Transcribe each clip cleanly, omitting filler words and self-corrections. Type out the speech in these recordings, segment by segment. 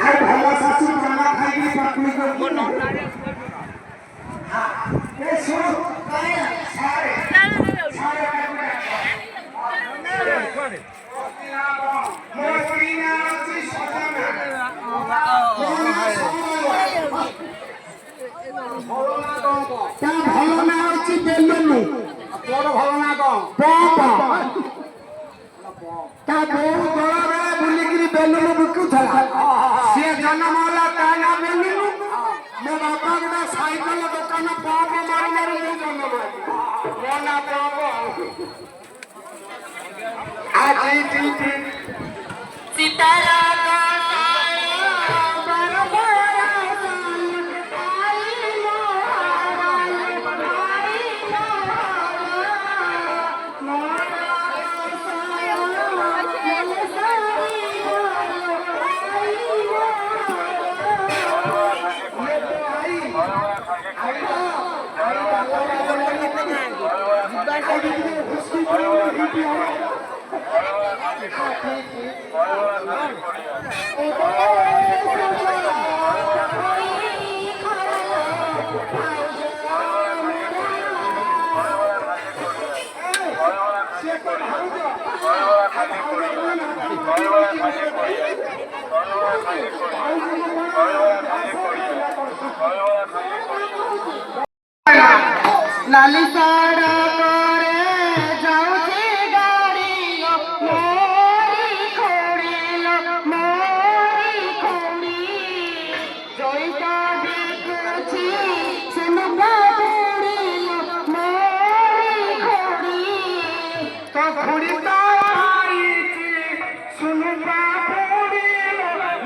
আর ভালো শাশু খানা খাইবি পাকুড়ি করবি এ শোন সারে তা ভালো না হচ্ছে বেলুনু তোর ভালো না কম তা বউ দড়াবে বুলিকিরি বেলুনু বিকুথলা সে জন্ম হলা তা না বেলুনু ମୋ ବାପା ଗୋଟେ ସାଇକେଲ ଦୋକାନ ପମ୍ପ ମାରି ମାରି ମୁଁ ଜନ୍ମ ମୋ ନା ପମ୍ପ ଆଜି ସୀତାରା लाली साड़ा करे जाऊची गाड़ी मोरी खोड़ी जोईता देखुची सुनबा बुड़ी मोरी खोड़ी तो खोड़ी तो आईची सुनबा बुड़ी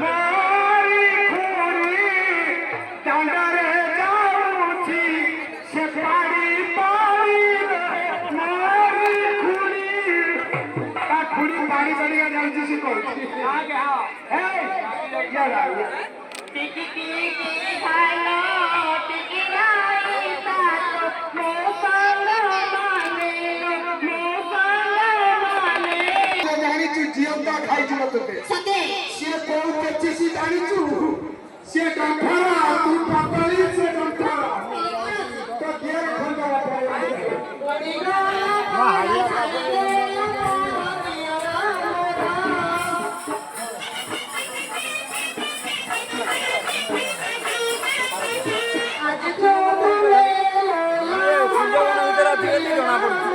मोरी खोड़ी डांडरे जाऊची से पाड़ी पानी बढ़िया जाऊँगी सी कोई आगे हाँ हे क्या लाऊं टिकी टिकी खाना टिकी लाई ताको मोसाल माने जानी तू जियंता खाई चुका तुझे सते से कोई कच्ची सी जानी तू से डंठरा तू पापड़ी से डंठरा तो देर खंडा जଣା पड़ुଛି